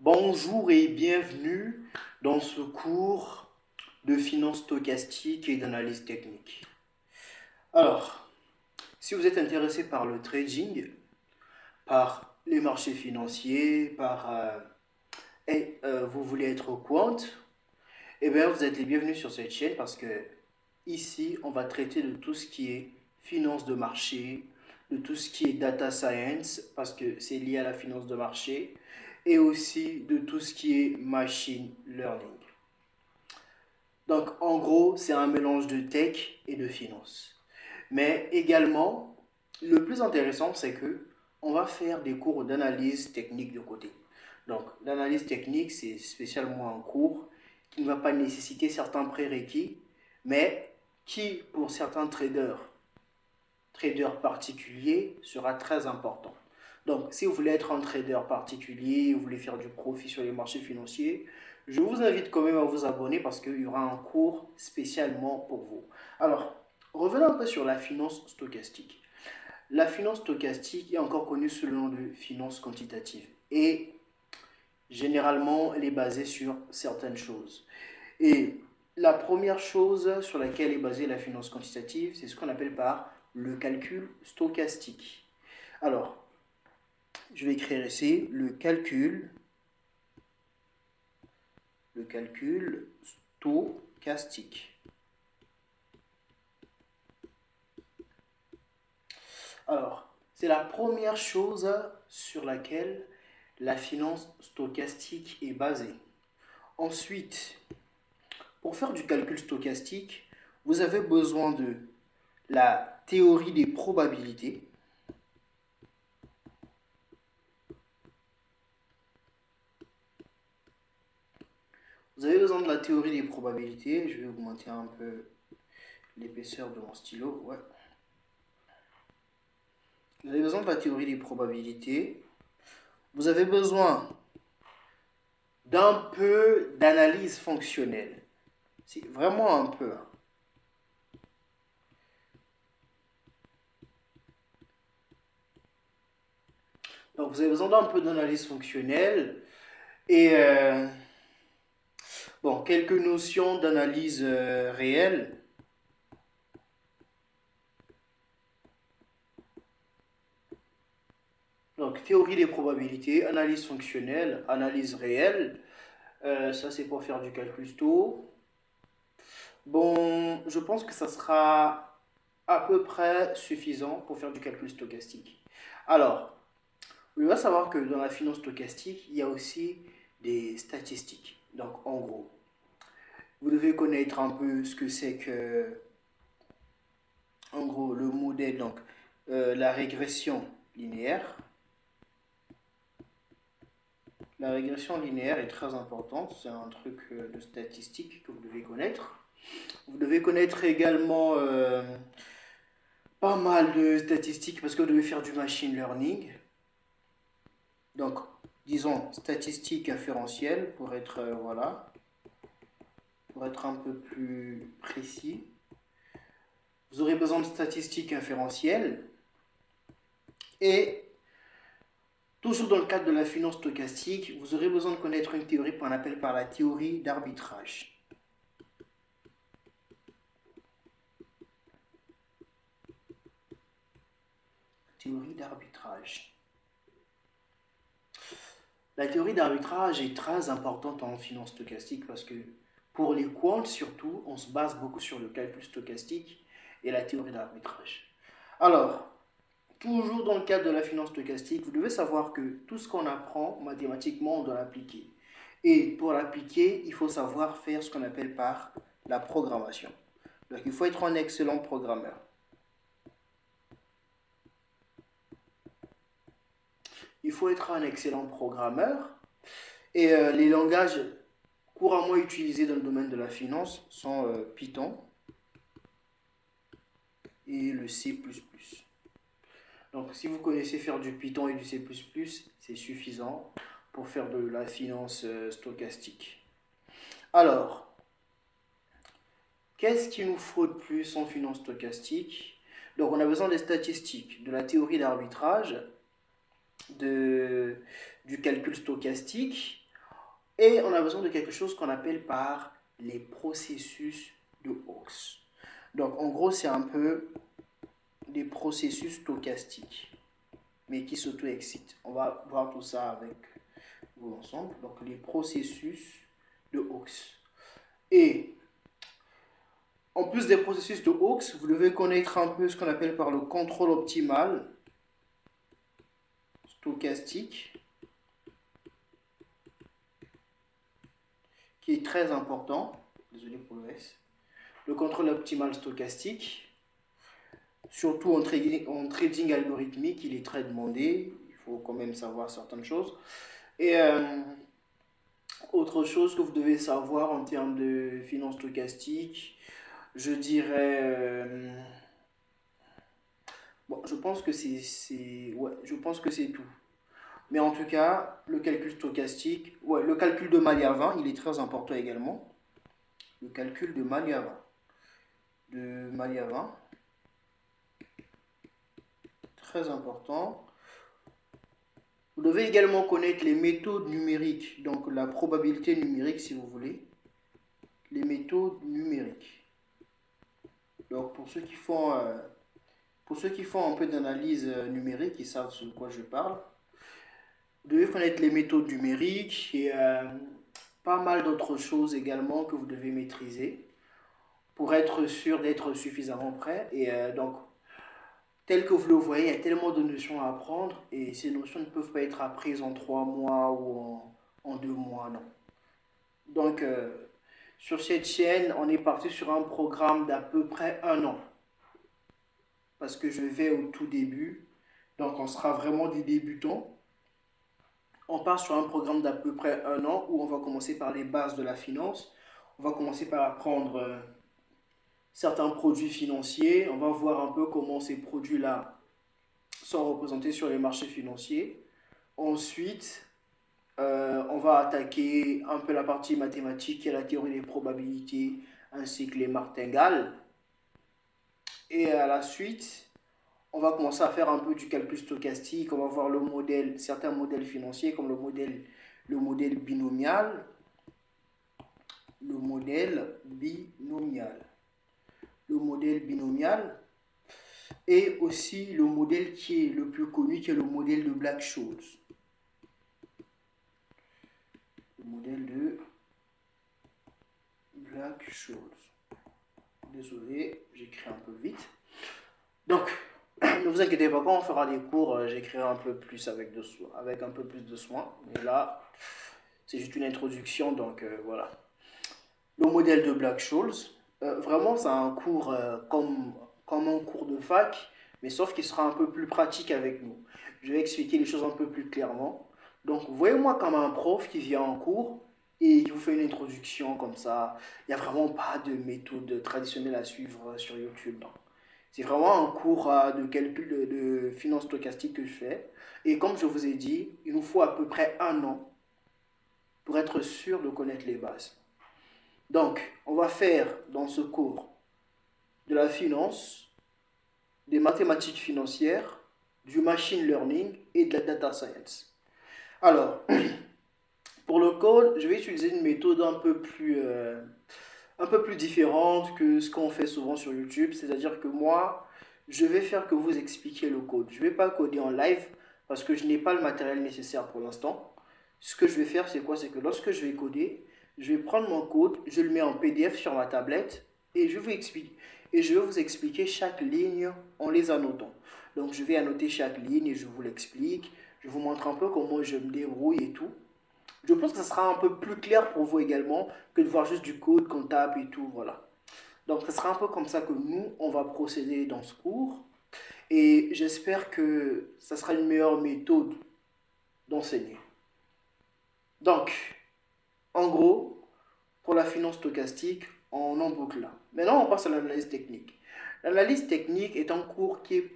Bonjour et bienvenue dans ce cours de finance stochastique et d'analyse technique. Alors, si vous êtes intéressé par le trading, par les marchés financiers, vous voulez être quant, eh bien vous êtes les bienvenus sur cette chaîne parce que ici, on va traiter de tout ce qui est finance de marché, de tout ce qui est data science, parce que c'est lié à la finance de marché, et aussi de tout ce qui est machine learning. Donc, en gros, c'est un mélange de tech et de finance. Mais également, le plus intéressant, c'est que on va faire des cours d'analyse technique de côté. Donc, l'analyse technique, c'est spécialement un cours qui ne va pas nécessiter certains prérequis, mais qui, pour certains traders particuliers, sera très important. Donc, si vous voulez être un trader particulier, vous voulez faire du profit sur les marchés financiers, je vous invite quand même à vous abonner parce qu'il y aura un cours spécialement pour vous. Alors, revenons un peu sur la finance stochastique. La finance stochastique est encore connue sous le nom de finance quantitative. Et généralement, elle est basée sur certaines choses. Et la première chose sur laquelle est basée la finance quantitative, c'est ce qu'on appelle par le calcul stochastique. Alors, je vais écrire ici le calcul stochastique. Alors, c'est la première chose sur laquelle la finance stochastique est basée. Ensuite, pour faire du calcul stochastique, vous avez besoin de la théorie des probabilités. Vous avez besoin de la théorie des probabilités. Je vais augmenter un peu l'épaisseur de mon stylo. Ouais. Vous avez besoin de la théorie des probabilités. Vous avez besoin d'un peu d'analyse fonctionnelle. C'est vraiment un peu. Donc vous avez besoin d'un peu d'analyse fonctionnelle et bon, quelques notions d'analyse réelle. Donc théorie des probabilités, analyse fonctionnelle, analyse réelle. Ça c'est pour faire du calcul sto. Bon, je pense que ça sera à peu près suffisant pour faire du calcul stochastique. Alors, il va savoir que dans la finance stochastique, il y a aussi des statistiques. Donc, en gros, vous devez connaître un peu ce que c'est que, en gros, le modèle, donc la régression linéaire. La régression linéaire est très importante, c'est un truc de statistique que vous devez connaître. Vous devez connaître également pas mal de statistiques parce que vous devez faire du machine learning. Donc, disons statistiques inférentielles pour être un peu plus précis. Vous aurez besoin de statistiques inférentielles et toujours dans le cadre de la finance stochastique, vous aurez besoin de connaître une théorie qu'on appelle par la théorie d'arbitrage. Théorie d'arbitrage. La théorie d'arbitrage est très importante en finance stochastique parce que pour les quants surtout, on se base beaucoup sur le calcul stochastique et la théorie d'arbitrage. Alors, toujours dans le cadre de la finance stochastique, vous devez savoir que tout ce qu'on apprend mathématiquement, on doit l'appliquer. Et pour l'appliquer, il faut savoir faire ce qu'on appelle par la programmation. Donc il faut être un excellent programmeur. Il faut être un excellent programmeur. Et les langages couramment utilisés dans le domaine de la finance sont Python et le C++. Donc si vous connaissez faire du Python et du C++, c'est suffisant pour faire de la finance stochastique. Alors, qu'est-ce qu'il nous faut de plus en finance stochastique? Donc on a besoin des statistiques, de la théorie d'arbitrage, du calcul stochastique. Et on a besoin de quelque chose qu'on appelle par les processus de Hawkes. Donc en gros, c'est un peu des processus stochastiques, mais qui s'auto-excitent. On va voir tout ça avec vous ensemble. Donc les processus de Hawkes. Et en plus des processus de Hawkes, vous devez connaître un peu ce qu'on appelle par le contrôle optimal stochastique, qui est très important. Désolé pour le S. Le contrôle optimal stochastique, surtout en trading algorithmique, il est très demandé. Il faut quand même savoir certaines choses. Et autre chose que vous devez savoir en termes de finance stochastique, je dirais... bon, je pense que c'est tout. Mais en tout cas, le calcul stochastique, ouais, le calcul de Maillard, il est très important également. Le calcul de Maillard. Très important. Vous devez également connaître les méthodes numériques, donc la probabilité numérique si vous voulez. Les méthodes numériques. Donc pour ceux qui font un peu d'analyse numérique, ils savent de quoi je parle. Vous devez connaître les méthodes numériques et pas mal d'autres choses également que vous devez maîtriser pour être sûr d'être suffisamment prêt. Et donc, tel que vous le voyez, il y a tellement de notions à apprendre et ces notions ne peuvent pas être apprises en 3 mois ou en 2 mois, non. Donc, sur cette chaîne, on est parti sur un programme d'à peu près 1 an. Parce que je vais au tout début, donc on sera vraiment des débutants. On part sur un programme d'à peu près 1 an où on va commencer par les bases de la finance. On va commencer par apprendre certains produits financiers. On va voir un peu comment ces produits-là sont représentés sur les marchés financiers. Ensuite, on va attaquer un peu la partie mathématique qui est la théorie des probabilités ainsi que les martingales. Et à la suite, on va commencer à faire un peu du calcul stochastique. On va voir certains modèles financiers comme le modèle binomial. Le modèle binomial. Et aussi le modèle qui est le plus connu, qui est le modèle de Black-Scholes. Le modèle de Black-Scholes. Désolé, j'écris un peu vite. Donc, ne vous inquiétez pas, quand on fera des cours, j'écrirai un peu plus avec un peu plus de soin. Mais là, c'est juste une introduction, donc voilà. Le modèle de Black-Scholes, vraiment, c'est un cours comme un cours de fac, mais sauf qu'il sera un peu plus pratique avec nous. Je vais expliquer les choses un peu plus clairement. Donc, voyez-moi comme un prof qui vient en cours et qui vous fait une introduction comme ça. Il n'y a vraiment pas de méthode traditionnelle à suivre sur YouTube. C'est vraiment un cours de calcul de finance stochastique que je fais. Et comme je vous ai dit, il nous faut à peu près 1 an pour être sûr de connaître les bases. Donc, on va faire dans ce cours de la finance, des mathématiques financières, du machine learning et de la data science. Alors, pour le code, je vais utiliser une méthode un peu plus différente que ce qu'on fait souvent sur YouTube. C'est-à-dire que moi, je vais faire que vous expliquiez le code. Je ne vais pas coder en live parce que je n'ai pas le matériel nécessaire pour l'instant. Ce que je vais faire, c'est quoi? C'est que lorsque je vais coder, je vais prendre mon code, je le mets en PDF sur ma tablette et je vais vous expliquer chaque ligne en les annotant. Donc je vais annoter chaque ligne et je vous l'explique. Je vous montre un peu comment je me débrouille et tout. Je pense que ça sera un peu plus clair pour vous également que de voir juste du code qu'on tape et tout, voilà. Donc ce sera un peu comme ça que nous, on va procéder dans ce cours. Et j'espère que ça sera une meilleure méthode d'enseigner. Donc, en gros, pour la finance stochastique, on en boucle là. Maintenant, on passe à l'analyse technique. L'analyse technique est un cours qui est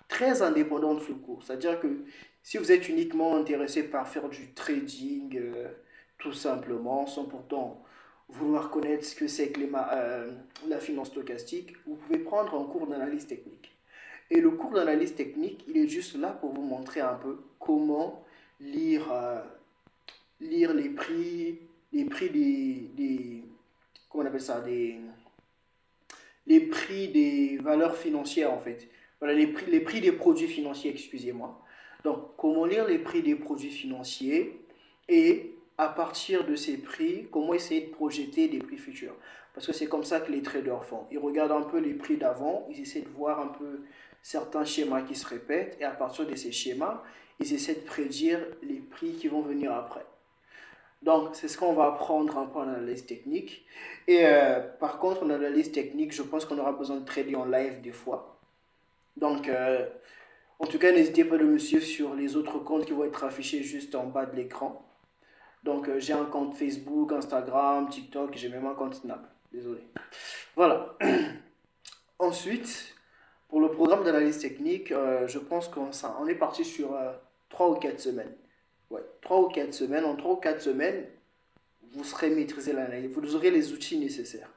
très indépendant de ce cours. C'est-à-dire que si vous êtes uniquement intéressé par faire du trading, tout simplement, sans pourtant vouloir connaître ce que c'est que la finance stochastique, vous pouvez prendre un cours d'analyse technique. Et le cours d'analyse technique, il est juste là pour vous montrer un peu comment lire les prix, les prix comment on appelle ça, les prix des valeurs financières en fait. Voilà, les prix des produits financiers, excusez-moi. Donc, comment lire les prix des produits financiers et à partir de ces prix, comment essayer de projeter des prix futurs. Parce que c'est comme ça que les traders font. Ils regardent un peu les prix d'avant, ils essaient de voir un peu certains schémas qui se répètent et à partir de ces schémas, ils essaient de prédire les prix qui vont venir après. Donc, c'est ce qu'on va apprendre un peu en analyse technique. Et par contre, en analyse technique, je pense qu'on aura besoin de trader en live des fois. Donc, en tout cas, n'hésitez pas de me suivre sur les autres comptes qui vont être affichés juste en bas de l'écran. Donc, j'ai un compte Facebook, Instagram, TikTok, j'ai même un compte Snap. Désolé. Voilà. Ensuite, pour le programme d'analyse technique, je pense qu'on est parti sur 3 ou 4 semaines. Ouais, 3 ou 4 semaines. En 3 ou 4 semaines, vous serez maîtrisé l'analyse, vous aurez les outils nécessaires.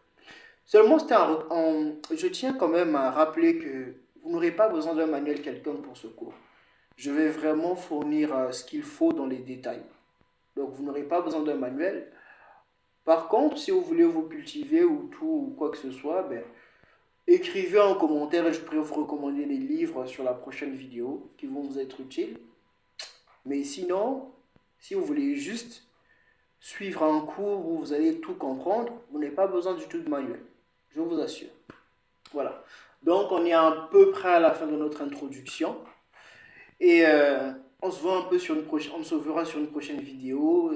Seulement, je tiens quand même à rappeler que vous n'aurez pas besoin d'un manuel quelconque pour ce cours. Je vais vraiment fournir ce qu'il faut dans les détails. Donc, vous n'aurez pas besoin d'un manuel. Par contre, si vous voulez vous cultiver ou tout ou quoi que ce soit, ben, écrivez en commentaire et je pourrais vous recommander des livres sur la prochaine vidéo qui vont vous être utiles. Mais sinon, si vous voulez juste suivre un cours où vous allez tout comprendre, vous n'avez pas besoin du tout de manuel. Je vous assure. Voilà. Donc, on est à peu près à la fin de notre introduction. Et on se voit un peu sur on se verra sur une prochaine vidéo.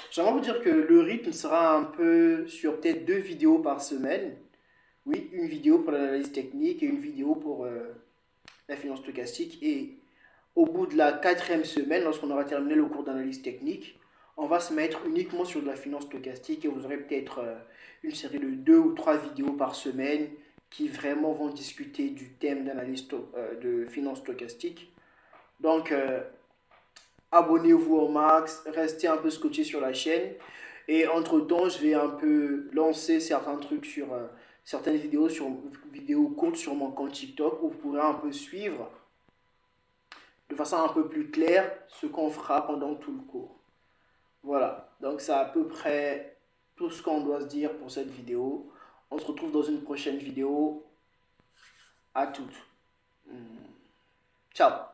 J'aimerais vous dire que le rythme sera un peu sur peut-être 2 vidéos par semaine. Oui, une vidéo pour l'analyse technique et une vidéo pour la finance stochastique. Et au bout de la 4e semaine, lorsqu'on aura terminé le cours d'analyse technique, on va se mettre uniquement sur de la finance stochastique et vous aurez peut-être une série de 2 ou 3 vidéos par semaine qui vraiment vont discuter du thème d'analyse de finance stochastique. Donc, abonnez-vous au max, restez un peu scotché sur la chaîne. Et entre-temps, je vais un peu lancer certains trucs sur certaines vidéos courtes sur mon compte TikTok où vous pourrez un peu suivre de façon un peu plus claire ce qu'on fera pendant tout le cours. Voilà, donc c'est à peu près tout ce qu'on doit se dire pour cette vidéo. On se retrouve dans une prochaine vidéo. À toutes. Ciao.